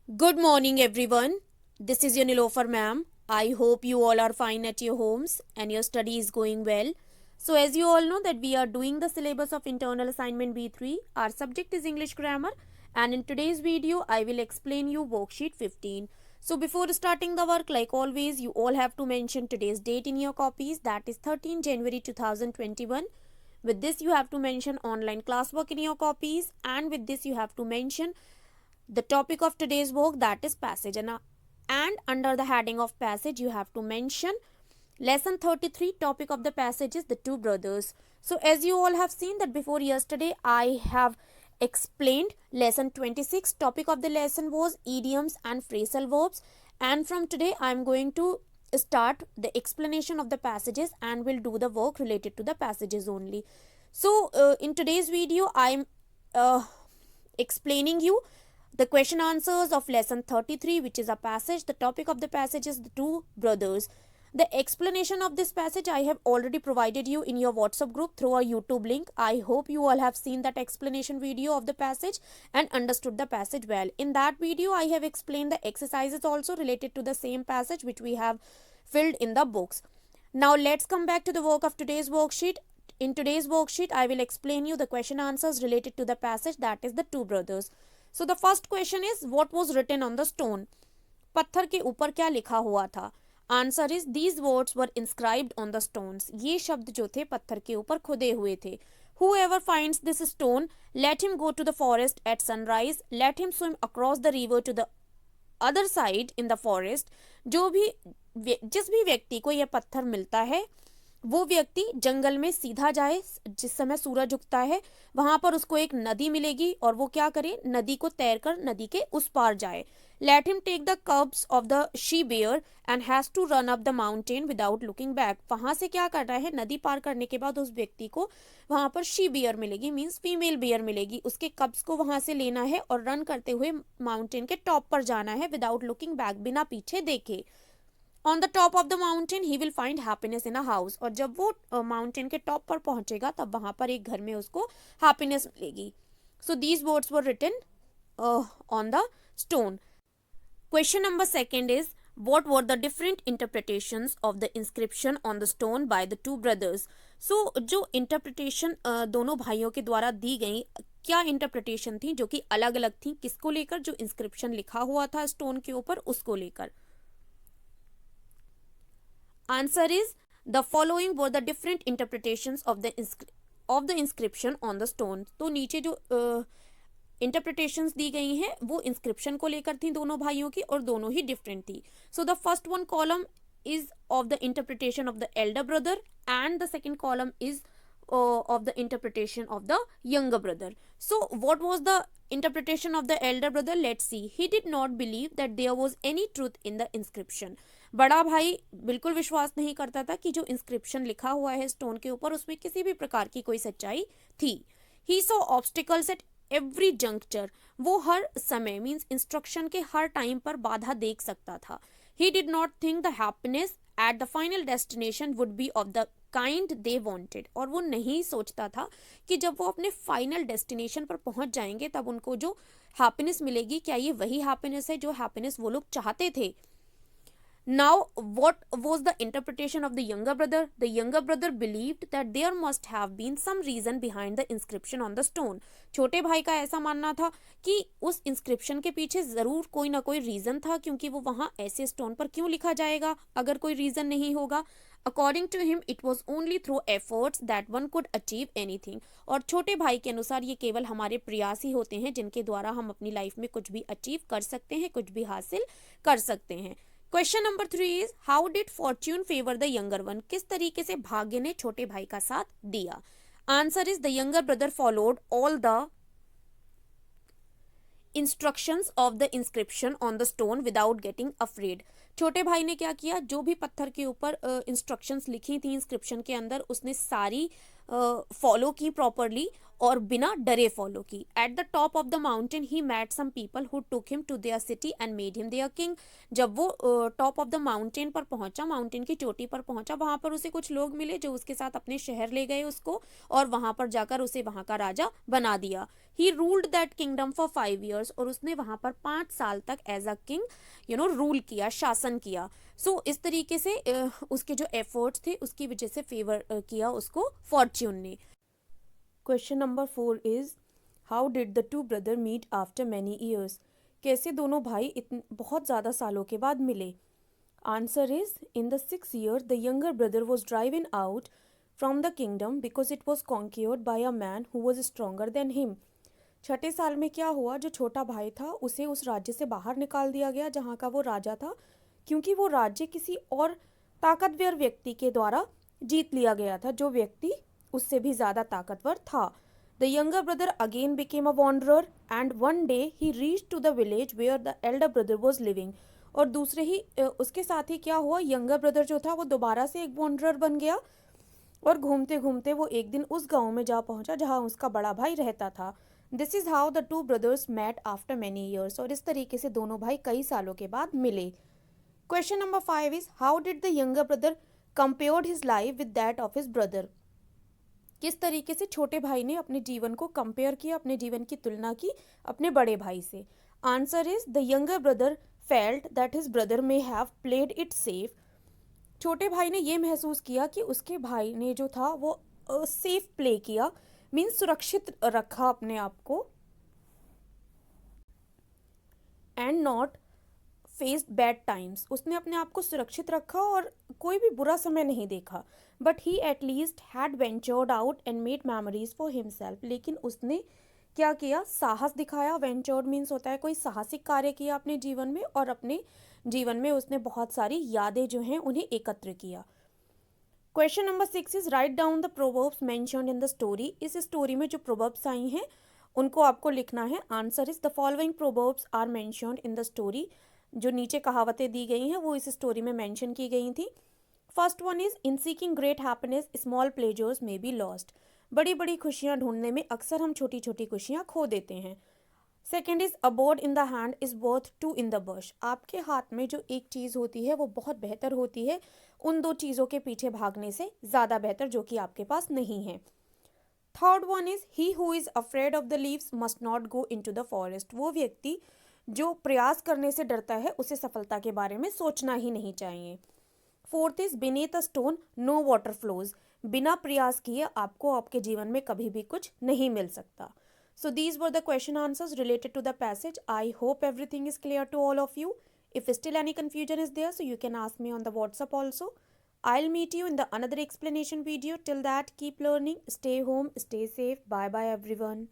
Good morning, everyone. This is your Nilofer ma'am. I hope you all are fine at your homes and your study is going well. So, as you all know, that we are doing the syllabus of internal assignment B3. Our subject is English grammar, and in today's video, I will explain you worksheet 15. So, before starting the work, like always, you all have to mention today's date in your copies. That is 13 January 2021. With this, you have to mention online classwork in your copies, and with this, you have to mention the topic of today's work, that is passage, and under the heading of passage you have to mention lesson 33. Topic of the passage is the two brothers. So as you all have seen that before yesterday I have explained lesson 26. Topic of the lesson was idioms and phrasal verbs, and from today I am going to start the explanation of the passages and will do the work related to the passages only. So in today's video I am explaining you the question answers of lesson 33, which is a passage. The topic of the passage is the two brothers. The explanation of this passage I have already provided you in your WhatsApp group through a YouTube link. I hope you all have seen that explanation video of the passage and understood the passage well. In that video, I have explained the exercises also related to the same passage which we have filled in the books. Now let's come back to the work of today's worksheet. In today's worksheet, I will explain you the question answers related to the passage, that is the two brothers. So the first question is, what was written on the stone? पत्थर के ऊपर क्या लिखा हुआ था? Answer is, these words were inscribed on the stones. ये शब्द जो थे पत्थर के ऊपर खुदे हुए थे. Whoever finds this stone, let him go to the forest at sunrise. Let him swim across the river to the other side in the forest. जिस भी व्यक्ति को यह पत्थर मिलता है वो व्यक्ति जंगल में सीधा जाए जिस समय सूरज उगता है, वहां पर उसको एक नदी मिलेगी और वो क्या करे, नदी को तैरकर नदी के उस पार जाए. Let him take the cubs off the she bear and has to run up the mountain without looking back. वहां से क्या कर रहा है, नदी पार करने के बाद उस व्यक्ति को वहां पर शी बियर मिलेगी, मीन्स फीमेल बियर मिलेगी. उसके कब्स को वहां से लेना है और रन करते हुए माउंटेन के टॉप पर जाना है विदाउट लुकिंग बैक, बिना पीछे देखे. On the top of the mountain he will find happiness in a house. और जब वो माउंटेन के टॉप पर पहुंचेगा तब वहां पर एक घर में उसको हैप्पीनेस मिलेगी. So these words were written on the stone. Question number second is, what were the different interpretations of the inscription on the stone by the two brothers? So जो interpretation दोनों भाइयों के द्वारा दी गई, क्या इंटरप्रिटेशन थी जो कि अलग अलग थी, किसको लेकर? जो इंस्क्रिप्शन लिखा हुआ था स्टोन के ऊपर उसको लेकर. Answer is, the following were the different interpretations of the inscription on the stone. तो नीचे जो इंटरप्रिटेशंस दी गई हैं वो इंस्क्रिप्शन को लेकर थी दोनों भाइयों की, और दोनों ही डिफरेंट थी. So the first one column is of the interpretation of the elder brother and the second column is of the interpretation of the younger brother. So what was the interpretation of the elder brother? Let's see. He did not believe that there was any truth in the inscription. बड़ा भाई बिल्कुल विश्वास नहीं करता था कि जो inscription लिखा हुआ है स्टोन के ऊपर उसमें किसी भी प्रकार की कोई सच्चाई थी. He saw obstacles at every juncture. वो हर समय मीन्स इंस्ट्रक्शन के हर टाइम पर बाधा देख सकता था. He did not think the happiness at the final destination would be of the kind they wanted. और वो नहीं सोचता था कि जब वो अपने फाइनल डेस्टिनेशन पर पहुंच जाएंगे तब उनको जो हैप्पीनेस मिलेगी क्या ये वही हैप्पीनेस है जो हैप्पीनेस वो लोग चाहते थे. Now, what was the interpretation of the younger brother? The younger brother believed that there must have been some reason behind the inscription on the stone. छोटे भाई का ऐसा मानना था कि उस इंस्क्रिप्शन के पीछे जरूर कोई ना कोई रीजन था, क्योंकि वो वहां ऐसे स्टोन पर क्यों लिखा जाएगा अगर कोई रीजन नहीं होगा. According to him, it was only through efforts that one could achieve anything. और छोटे भाई के अनुसार ये केवल हमारे प्रयास ही होते हैं जिनके द्वारा हम अपनी लाइफ में कुछ भी अचीव कर सकते हैं, कुछ भी हासिल कर सकते हैं. Question number 3 is, how did Fortune favour the younger one? किस तरीके से भाग्य ने छोटे भाई का साथ दिया? Answer is, the younger brother followed all the instructions of the inscription on the stone without getting afraid. छोटे भाई ने क्या किया, जो भी पत्थर के ऊपर इंस्ट्रक्शंस लिखी थी इंस्क्रिप्शन के अंदर, उसने सारी फॉलो की प्रॉपरली और बिना डरे फॉलो की। At the top of the mountain he met some people who took him to their city and made him their king. जब वो टॉप ऑफ द माउंटेन पर पहुंचा, माउंटेन की चोटी पर पहुंचा, वहां पर उसे कुछ लोग मिले जो उसके साथ अपने शहर ले गए उसको, और वहां पर जाकर उसे वहां का राजा बना दिया। He ruled that kingdom for 5 years, और उसने वहां पर 5 साल तक एज अ किंग रूल किया, शासन किया। सो इस तरीके से उसके जो एफर्ट्स थे उसकी वजह से फेवर किया उसको फॉर्च्यून ने। Question number 4 is how did the two brother meet after many years. कैसे दोनों भाई बहुत ज़्यादा सालों के बाद मिले। Answer is in the 6th year the younger brother was driven out from the kingdom because it was conquered by a man who was stronger than him. छठे साल में क्या हुआ, जो छोटा भाई था उसे उस राज्य से बाहर निकाल दिया गया जहाँ का वो राजा था, क्योंकि वो राज्य किसी और ताकतवर व्यक्ति के द्वारा जीत लिया गया था, जो व्यक्ति उससे भी ज़्यादा ताकतवर था। The younger brother again became a wanderer and one day he reach to the village where the elder brother was living. और दूसरे ही उसके साथ ही क्या हुआ, यंगर ब्रदर जो था वो दोबारा से एक वॉन्डरर बन गया, और घूमते घूमते वो एक दिन उस गांव में जा पहुंचा जहां उसका बड़ा भाई रहता था। This is how the two brothers met after many years. और इस तरीके से दोनों भाई कई सालों के बाद मिले। Question number 5 is how did the younger brother compared his life with that of his brother. किस तरीके से छोटे भाई ने अपने जीवन को कंपेयर किया, अपने जीवन की तुलना की अपने बड़े भाई से। Answer is the younger brother felt that his brother may have played it safe. छोटे भाई ने ये महसूस किया कि उसके भाई ने जो था वो सेफ प्ले किया, मीन्स सुरक्षित रखा अपने आप को, and not faced bad times. उसने अपने आप को सुरक्षित रखा और कोई भी बुरा समय नहीं देखा। But he at least had ventured out and made memories for himself. लेकिन उसने क्या किया, साहस दिखाया। वेंचर्ड मीन्स होता है कोई साहसिक कार्य किया अपने जीवन में, और अपने जीवन में उसने बहुत सारी यादें जो हैं उन्हें एकत्र किया। Question number 6 is write down the proverbs mentioned in the story. इस स्टोरी में जो प्रोवर्ब्स आई हैं उनको आपको लिखना है। Answer is the following proverbs are mentioned in the story. जो नीचे कहावतें दी गई हैं वो इस स्टोरी में मेंशन की गई थी। First one is in seeking great happiness small pleasures may be lost. बड़ी बड़ी खुशियां ढूंढने में अक्सर हम छोटी छोटी खुशियां खो देते हैं। Second is a bird in the hand is worth two in the bush. आपके हाथ में जो एक चीज़ होती है वो बहुत बेहतर होती है उन दो चीज़ों के पीछे भागने से ज़्यादा बेहतर जो कि आपके पास नहीं है। Third one is he who is afraid of the leaves must not go into the forest. वो व्यक्ति जो प्रयास करने से डरता है उसे सफलता के बारे में सोचना ही नहीं चाहिए। Fourth is beneath a stone no water flows. बिना प्रयास किए आपको आपके जीवन में कभी भी कुछ नहीं मिल सकता। So these were the question answers related to the passage. I hope everything is clear to all of you. If still any confusion is there, so you can ask me on the WhatsApp also. I'll meet you in the another explanation video. Till that, keep learning, stay home, stay safe. Bye bye everyone.